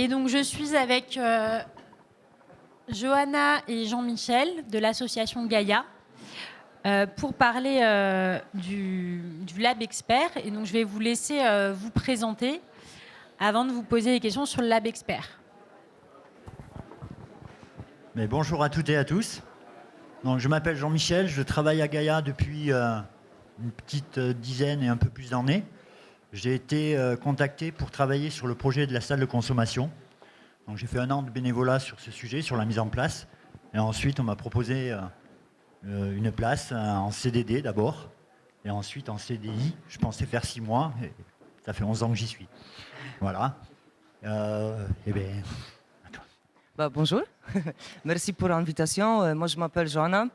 Et donc, je suis avec Johanna et Jean-Michel de l'association Gaïa pour parler du Lab Expert. Et donc, je vais vous laisser vous présenter avant de vous poser des questions sur le Lab Expert. Mais bonjour à toutes et à tous. Donc, je m'appelle Jean-Michel, je travaille à Gaïa depuis une petite dizaine et un peu plus d'années. J'ai été contacté pour travailler sur le projet de la salle de consommation. Donc, j'ai fait 1 an de bénévolat sur ce sujet, sur la mise en place. Et ensuite, on m'a proposé une place en CDD d'abord, et ensuite en CDI. Je pensais faire 6 mois, et ça fait 11 ans que j'y suis. Voilà. Et bien, Bonjour, merci pour l'invitation. Moi, je m'appelle Johanna.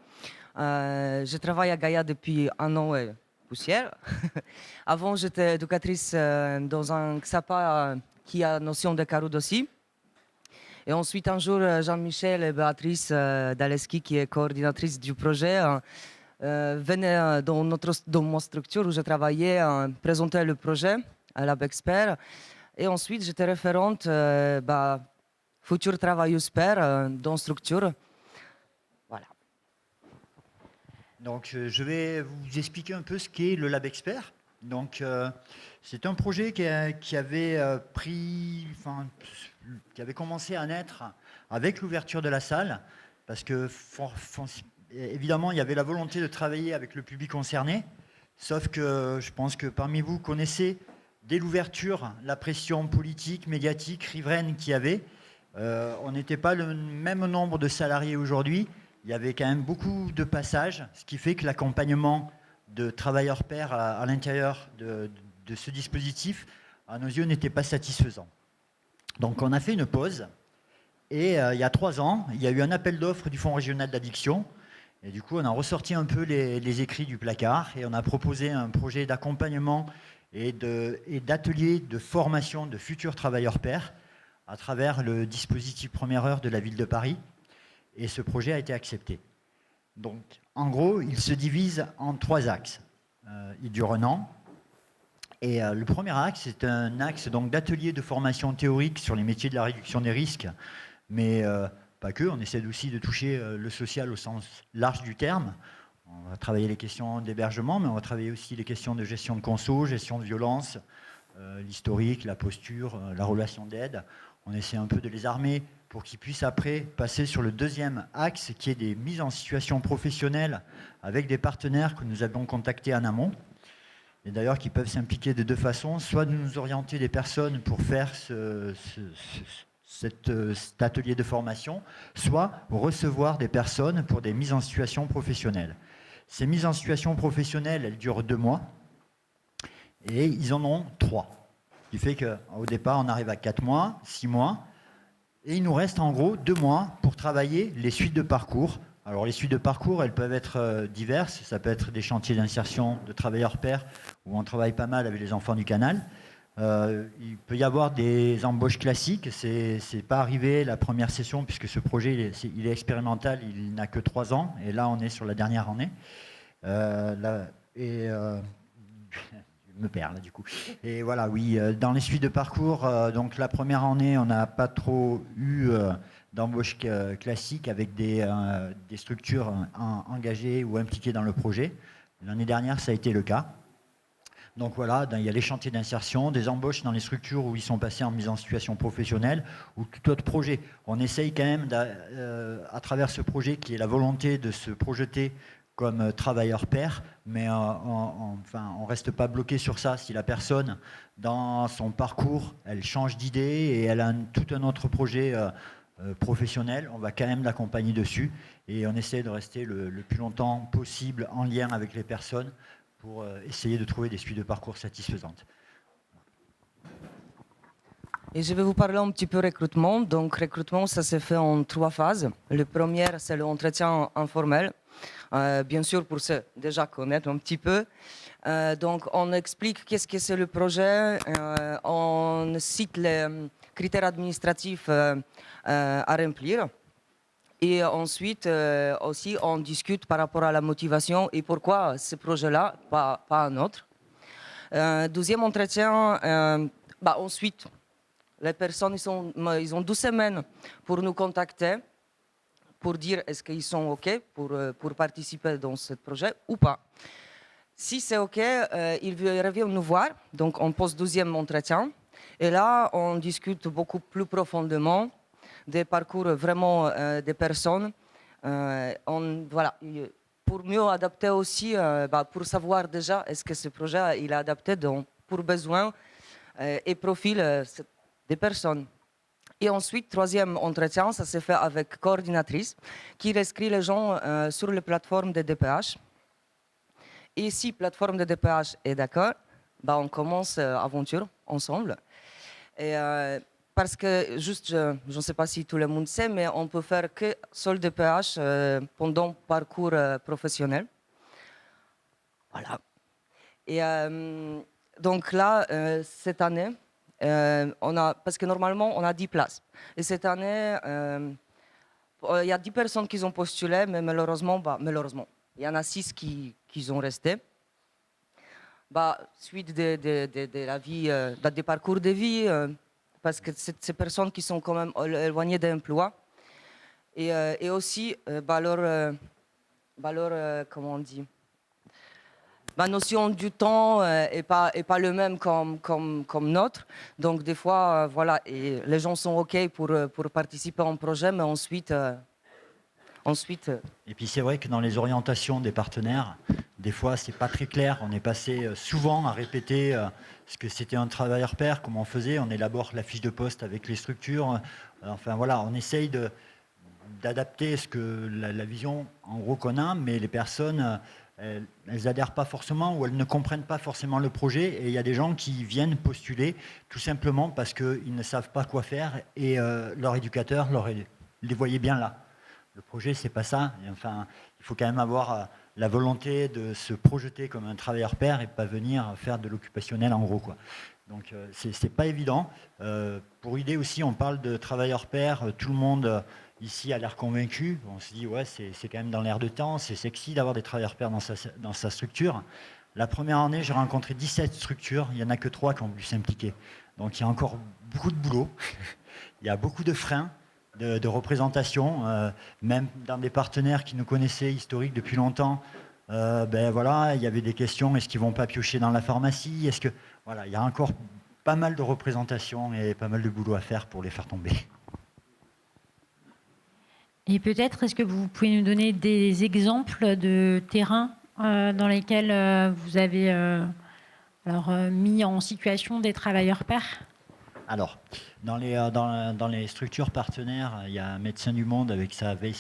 Je travaille à Gaïa depuis 1 an et poussière. Avant, j'étais éducatrice dans un XAPA qui a notion de carreaux aussi. Et ensuite, un jour, Jean-Michel et Béatrice Daleski, qui est coordinatrice du projet, venaient dans mon structure où je travaillais présenter le projet à Lab Expert. Et ensuite, j'étais référente futur travailleuse pair dans structure. Voilà. Donc, je vais vous expliquer un peu ce qu'est le Lab Expert. Donc, c'est un projet qui avait qui avait commencé à naître avec l'ouverture de la salle, parce que évidemment, il y avait la volonté de travailler avec le public concerné, sauf que je pense que parmi vous connaissez dès l'ouverture la pression politique, médiatique, riveraine qu'il y avait. On n'était pas le même nombre de salariés aujourd'hui. Il y avait quand même beaucoup de passages, ce qui fait que l'accompagnement de travailleurs pairs à l'intérieur de ce dispositif, à nos yeux, n'était pas satisfaisant. Donc on a fait une pause. Et il y a 3 ans, il y a eu un appel d'offres du Fonds régional d'addiction. Et du coup, on a ressorti un peu les écrits du placard et on a proposé un projet d'accompagnement et d'atelier de formation de futurs travailleurs pairs à travers le dispositif Première Heure de la ville de Paris. Et ce projet a été accepté. Donc, en gros, il se divise en 3 axes. Il dure 1 an. Et le premier axe, c'est un axe d'atelier de formation théorique sur les métiers de la réduction des risques, mais pas que. On essaie aussi de toucher le social au sens large du terme. On va travailler les questions d'hébergement, mais on va travailler aussi les questions de gestion de conso, gestion de violence, l'historique, la posture, la relation d'aide. On essaie un peu de les armer pour qu'ils puissent après passer sur le deuxième axe, qui est des mises en situation professionnelle avec des partenaires que nous avons contactés en amont. Et d'ailleurs, qui peuvent s'impliquer de 2 façons, soit de nous orienter des personnes pour faire cet atelier de formation, soit recevoir des personnes pour des mises en situation professionnelle. Ces mises en situation professionnelle, elles durent 2 mois, et ils en ont 3. Ce qui fait qu'au départ, on arrive à 4 mois, 6 mois, et il nous reste en gros 2 mois pour travailler les suites de parcours. Alors les suites de parcours, elles peuvent être diverses. Ça peut être des chantiers d'insertion de travailleurs pairs, où on travaille pas mal avec les enfants du canal. Il peut y avoir des embauches classiques. C'est pas arrivé la première session, puisque ce projet il est expérimental, il n'a que 3 ans, et là on est sur la dernière année. Je me perds là du coup. Et voilà, oui, dans les suites de parcours, donc la première année, on n'a pas trop eu d'embauche classique avec des structures engagées ou impliquées dans le projet. L'année dernière, ça a été le cas. Donc voilà, il y a les chantiers d'insertion, des embauches dans les structures où ils sont passés en mise en situation professionnelle ou tout autre projet. On essaye quand même, à travers ce projet qui est la volonté de se projeter comme travailleur pair, mais on ne reste pas bloqué sur ça. Si la personne, dans son parcours, elle change d'idée et elle a tout un autre projet professionnel, on va quand même l'accompagner dessus et on essaie de rester le plus longtemps possible en lien avec les personnes pour essayer de trouver des suites de parcours satisfaisantes. Et je vais vous parler un petit peu recrutement. Donc recrutement, ça se fait en 3 phases. Le premier, c'est l'entretien informel. Bien sûr, pour se déjà connaître un petit peu. Donc, on explique qu'est-ce que c'est le projet, on cite les critères administratifs à remplir. Et ensuite, aussi, on discute par rapport à la motivation et pourquoi ce projet-là, pas un autre. Deuxième entretien, ensuite, Les personnes, ils ont 12 semaines pour nous contacter, pour dire est-ce qu'ils sont OK pour participer dans ce projet ou pas. Si c'est OK, ils reviennent nous voir, donc on pose 12e entretien. Et là, on discute beaucoup plus profondément des parcours vraiment des personnes. Voilà, pour mieux adapter aussi, pour savoir déjà est-ce que ce projet il est adapté pour besoins et profil des personnes. Et ensuite, 3e entretien, ça se fait avec coordinatrice qui inscrit les gens sur les plateformes de DPH. Et si plateforme de DPH est d'accord, on commence l'aventure ensemble. Et, parce que, juste, je ne sais pas si tout le monde sait, mais on peut faire que seul DPH pendant parcours professionnel. Voilà. Et donc là, cette année, parce que normalement, on a 10 places. Et cette année, il y a 10 personnes qui ont postulé, mais malheureusement, il y en a 6 qui ont resté. Suite de la vie, des parcours de vie, parce que c'est ces personnes qui sont quand même éloignées d'emploi. Et aussi, comment on dit, ma notion du temps n'est pas le même comme notre. Donc des fois, voilà, et les gens sont OK pour participer à un projet, mais ensuite... Et puis c'est vrai que dans les orientations des partenaires, des fois c'est pas très clair. On est passé souvent à répéter ce que c'était un travailleur pair, comment on faisait. On élabore la fiche de poste avec les structures. Enfin voilà, on essaye d'adapter ce que la vision en gros qu'on a, mais les personnes elles adhèrent pas forcément ou elles ne comprennent pas forcément le projet. Et il y a des gens qui viennent postuler tout simplement parce qu'ils ne savent pas quoi faire et leur éducateur les voyait bien là. Le projet, c'est pas ça. Et enfin, il faut quand même avoir la volonté de se projeter comme un travailleur pair et pas venir faire de l'occupationnel en gros, quoi. Donc, c'est pas évident. Pour idée aussi, on parle de travailleur pair. Tout le monde ici a l'air convaincu. On se dit, ouais, c'est quand même dans l'air de temps. C'est sexy d'avoir des travailleurs pairs dans sa structure. La première année, j'ai rencontré 17 structures. Il n'y en a que 3 qui ont voulu s'impliquer. Donc, il y a encore beaucoup de boulot. Il y a beaucoup de freins. De représentation, même dans des partenaires qui nous connaissaient historiques depuis longtemps, voilà, il y avait des questions, est-ce qu'ils vont pas piocher dans la pharmacie, est-ce que voilà, il y a encore pas mal de représentation et pas mal de boulot à faire pour les faire tomber. Et peut-être, est-ce que vous pouvez nous donner des exemples de terrains dans lesquels vous avez mis en situation des travailleurs pairs ? Alors, dans les structures partenaires, il y a Médecins du Monde avec sa veille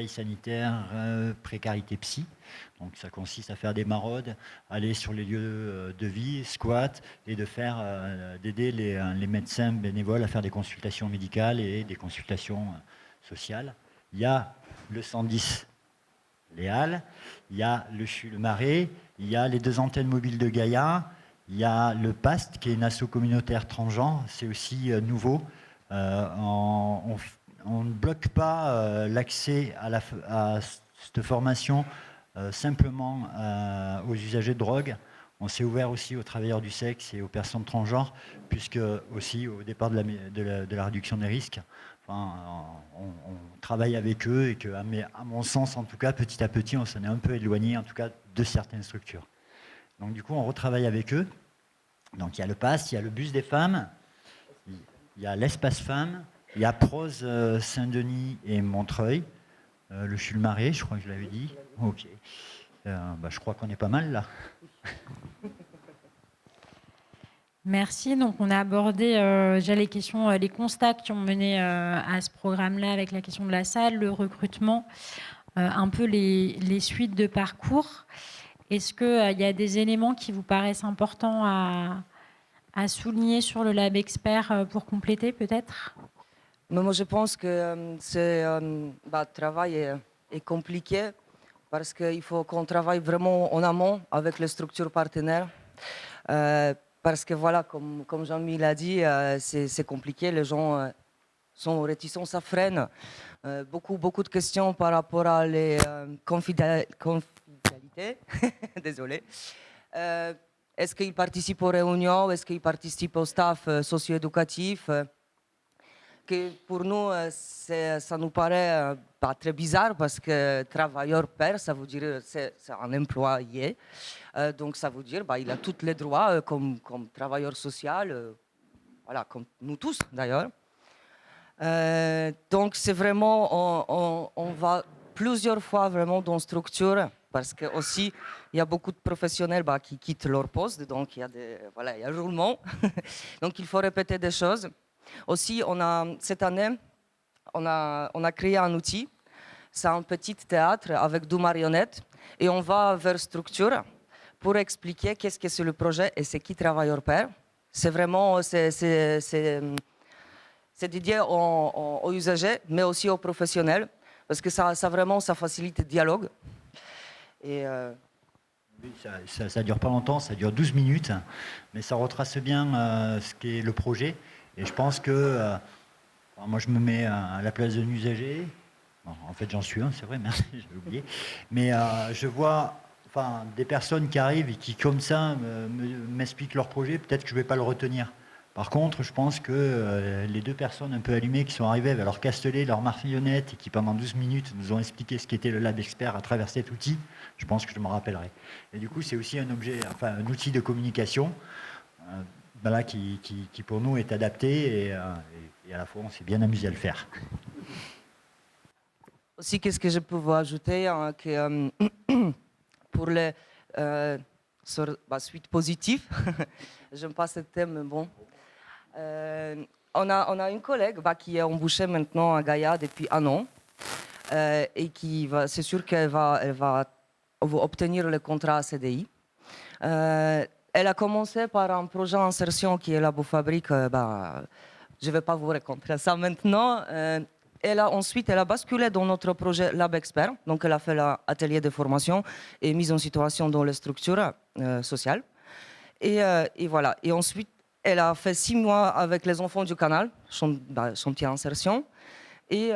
sanitaire, précarité psy. Donc ça consiste à faire des maraudes, aller sur les lieux de vie, squat, et d'aider les médecins bénévoles à faire des consultations médicales et des consultations sociales. Il y a le 110 les Halles, il y a le Marais, il y a les 2 antennes mobiles de Gaïa. Il y a le PAST, qui est une asso communautaire transgenre, c'est aussi nouveau. On ne bloque pas l'accès à cette formation simplement aux usagers de drogue. On s'est ouvert aussi aux travailleurs du sexe et aux personnes transgenres, puisque aussi au départ de la réduction des risques, on travaille avec eux et que, à mon sens en tout cas, petit à petit, on s'en est un peu éloigné, en tout cas, de certaines structures. Donc du coup, on retravaille avec eux. Donc il y a le PASS, il y a le bus des femmes, il y a l'espace femmes, il y a Prose Saint-Denis et Montreuil, le Chulmarais, je crois que je l'avais dit. Ok. Je crois qu'on est pas mal là. Merci. Donc on a abordé déjà les questions, les constats qui ont mené à ce programme-là avec la question de la salle, le recrutement, un peu les suites de parcours. Est-ce qu'il y a des éléments qui vous paraissent importants à souligner sur le Lab Expert pour compléter peut-être ? Moi, je pense que le travail est compliqué parce qu'il faut qu'on travaille vraiment en amont avec les structures partenaires. Parce que voilà, comme Jean-Mi l'a dit, c'est compliqué, les gens sont réticents, ça freine. Beaucoup de questions par rapport à les confidentialités. Désolé. Est-ce qu'ils participent aux réunions? Est-ce qu'ils participent au staff socio-éducatif? Que pour nous, ça nous paraît pas très bizarre parce que travailleur pair, ça veut dire c'est un employé. Donc ça veut dire il a tous les droits comme travailleur social, voilà, comme nous tous d'ailleurs. Donc c'est vraiment, on va plusieurs fois vraiment dans structure parce que aussi il y a beaucoup de professionnels qui quittent leur poste, donc il y a il y a un roulement. Donc il faut répéter des choses. Aussi, cette année, on a créé un outil. C'est un petit théâtre avec 2 marionnettes et on va vers structure pour expliquer qu'est-ce que c'est le projet et c'est qui travailleur pair. C'est vraiment, c'est dédié aux usagers, mais aussi aux professionnels, parce que ça vraiment, ça facilite le dialogue. Et Oui, ça dure pas longtemps, ça dure 12 minutes, mais ça retrace bien ce qu'est le projet. Et je pense que moi, je me mets à la place d'un usager. Bon, en fait, j'en suis un, c'est vrai, merci, j'avais oublié. Mais je vois des personnes qui arrivent et qui, comme ça, m'expliquent leur projet. Peut-être que je ne vais pas le retenir. Par contre, je pense que les 2 personnes un peu allumées qui sont arrivées avec leur castelet, leur marionnette et qui, pendant 12 minutes, nous ont expliqué ce qu'était le Lab Expert à travers cet outil, je pense que je m'en rappellerai. Et du coup, c'est aussi un outil de communication. Qui pour nous est adapté et à la fois on s'est bien amusé à le faire. Aussi, qu'est-ce que je peux vous ajouter que pour les suites positives, j'aime pas ce thème, mais bon. On a une collègue qui est embauchée maintenant à Gaïa depuis 1 an et c'est sûr qu'elle va obtenir le contrat CDI. Elle a commencé par un projet d'insertion qui est Labofabrique. Je ne vais pas vous raconter ça maintenant. Ensuite, elle a basculé dans notre projet Lab Expert. Donc, elle a fait l'atelier de formation et mise en situation dans les structures sociales. Et voilà. Et ensuite, elle a fait 6 mois avec les enfants du canal, son petit insertion. Et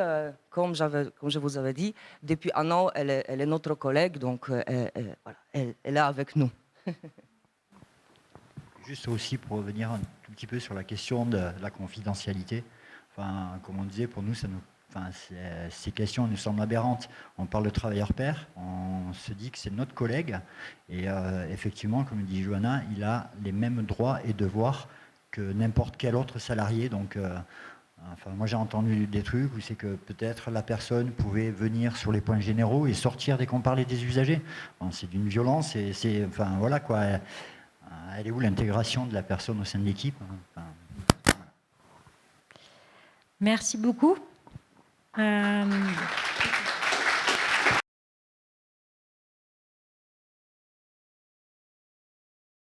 comme je vous avais dit, depuis 1 an, elle est notre collègue. Donc, elle est avec nous. Juste aussi pour revenir un tout petit peu sur la question de la confidentialité. Comme on disait, pour nous, ces questions nous semblent aberrantes. On parle de travailleur pair, on se dit que c'est notre collègue. Et effectivement, comme dit Johanna, il a les mêmes droits et devoirs que n'importe quel autre salarié. Donc, moi, j'ai entendu des trucs où c'est que peut-être la personne pouvait venir sur les points généraux et sortir dès qu'on parlait des usagers. C'est d'une violence et voilà quoi. Elle est où l'intégration de la personne au sein de l'équipe? Merci beaucoup.